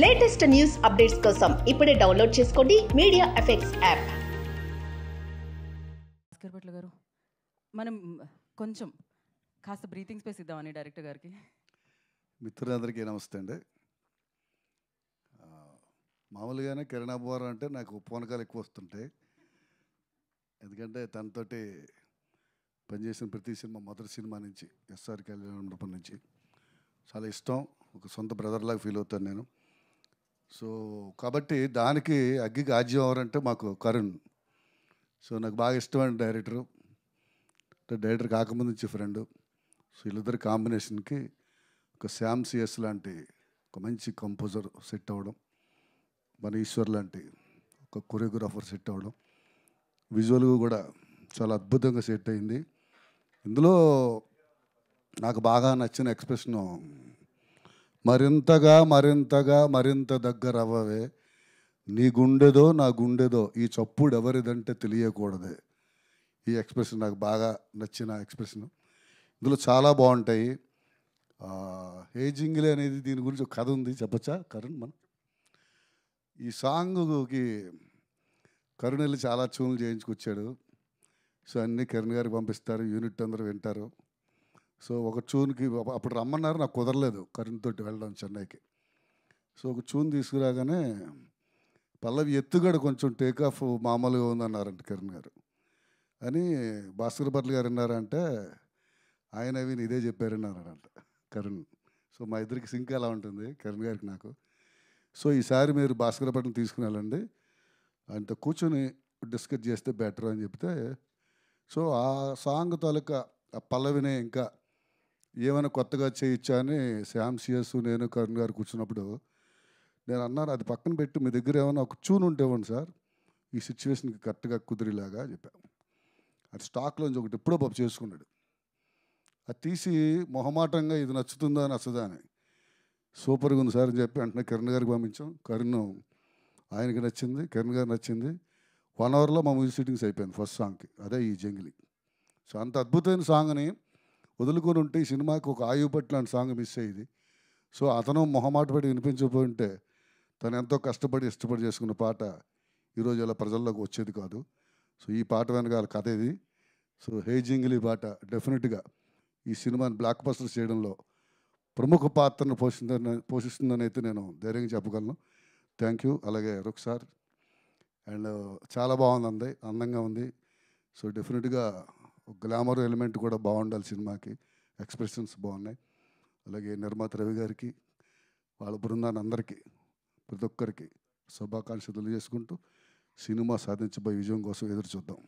Latest news updates కోసం ఇప్పుడే download చేసుకోండి media effects app. Bhaskar Bhatla గారు, మనం కొంచెం కాస్త బ్రీతింగ్ స్పేస్ ఇద్దామని డైరెక్టర్ గారికి. మిత్రులందరికీ నమస్తే అండి. మామూలుగానే కిరణ్ అబ్బవరం అంటే నాకు పూనకాలు ఎక్కువ వస్తుంటాయి. ఎందుకంటే తనతోటి పనిచేసిన ప్రతి సినిమా, మొదటి సినిమా నుంచి ఎస్ఆర్ కళ్యాణ మండపం నుంచి చాలా ఇష్టం. ఒక సొంత బ్రదర్లాగా ఫీల్ అవుతాను నేను. సో కాబట్టి దానికి అగ్గికి ఆజ్యం ఎవరంటే మాకు కరుణ్. సో నాకు బాగా ఇష్టమైన డైరెక్టరు, డైరెక్టర్ కాకముందు నుంచి ఫ్రెండు. సో వీళ్ళిద్దరి కాంబినేషన్కి ఒక శ్యామ్ సిఎస్ లాంటి ఒక మంచి కంపోజర్ సెట్ అవ్వడం, మన ఈశ్వర్ లాంటి ఒక కొరియోగ్రాఫర్ సెట్ అవ్వడం, విజువల్గా కూడా చాలా అద్భుతంగా సెట్ అయింది. ఇందులో నాకు బాగా నచ్చిన ఎక్స్ప్రెషను, మరింతగా మరింతగా మరింత దగ్గర అవ్వవే, నీ గుండెదో నా గుండెదో ఈ చప్పుడు ఎవరిదంటే తెలియకూడదే. ఈ ఎక్స్ప్రెషన్ నాకు బాగా నచ్చిన ఎక్స్ప్రెషన్. ఇందులో చాలా బాగుంటాయి. హేజింగ్లే అనేది దీని గురించి ఒక కథ ఉంది, చెప్పచ్చా కరుణ్? మనం ఈ సాంగ్కి కరుణ్ వెళ్ళి చాలా ట్యూన్లు చేయించుకొచ్చాడు. సో అన్నీ కిరణ్ గారికి పంపిస్తారు, యూనిట్ అందరూ వింటారు. సో ఒక ట్యూన్కి అప్పుడు రమ్మన్నారు, నాకు కుదరలేదు కరుణ్ తోటి వెళ్ళడం చెన్నైకి. సో ఒక ట్యూన్ తీసుకురాగానే పల్లవి ఎత్తుగడ కొంచెం టేక్ ఆఫ్ మామూలుగా ఉందన్నారంట కిరణ్ గారు. అని భాస్కర్ భట్ల గారు విన్నారంటే ఆయన విని ఇదే చెప్పారన్నారంట కరుణ్. సో మా ఇద్దరికి సింక్ ఎలా ఉంటుంది కిరణ్ గారికి నాకు. సో ఈసారి మీరు భాస్కర్ భట్లను తీసుకుని వెళ్ళండి, ఆయనతో కూర్చొని డిస్కస్ చేస్తే బెటర్ అని చెప్తే, సో ఆ సాంగ్ తాలూకా ఆ పల్లవినే ఇంకా ఏమైనా కొత్తగా చేయొచ్చా అని శ్యామ్ సిఎస్ నేను కరుణ్ గారు కూర్చున్నప్పుడు నేను అన్నాను, అది పక్కన పెట్టి మీ దగ్గర ఏమైనా ఒక ట్యూన్ ఉంటే ఇవ్వండి సార్, ఈ సిచ్యువేషన్కి కరెక్ట్గా కుదిరిలాగా చెప్పాను. అది స్టాక్లోంచి ఒకటి ఎప్పుడో పాప చేసుకున్నాడు. అది తీసి మొహమాటంగా ఇది నచ్చుతుందా నచ్చదా అని, సూపర్గా ఉంది సార్ అని చెప్పి వెంటనే కిరణ్ గారికి పంపించాం. కరుణ్ ఆయనకి నచ్చింది, కిరణ్ గారికి నచ్చింది. 1 అవర్లో మా మ్యూజిక్ సిట్టింగ్స్ అయిపోయింది ఫస్ట్ సాంగ్కి, అదే ఈ జంగిలి. సో అంత అద్భుతమైన సాంగ్ని వదులుకొని ఉంటే ఈ సినిమాకి ఒక ఆయుపట్ లాంటి సాంగ్ మిస్ అయ్యేది. సో అతను మొహమాట పడి వినిపించకపోయి ఉంటే తను ఎంతో కష్టపడి ఇష్టపడి చేసుకున్న పాట ఈరోజు ఇలా ప్రజల్లోకి వచ్చేది కాదు. సో ఈ పాట వెనకాల కథ ఇది. సో హే జింగిలి పాట డెఫినెట్గా ఈ సినిమాని బ్లాక్ బస్టర్ చేయడంలో ప్రముఖ పాత్రను పోషిస్తుందని అయితే నేను ధైర్యంగా చెప్పగలను. Thank you. అలాగే రుక్సార్ అండ్ చాలా బాగుంది, అందంగా ఉంది. సో డెఫినెట్గా గ్లామర్ ఎలిమెంట్ కూడా బాగుండాలి సినిమాకి, ఎక్స్ప్రెషన్స్ బాగున్నాయి. అలాగే నిర్మాత రవి గారికి, వాళ్ళ బృందాన్ని అందరికీ, ప్రతి ఒక్కరికి శుభాకాంక్షలు తెలియజేసుకుంటూ సినిమా సాధించబోయే విజయం కోసం ఎదురు చూద్దాం.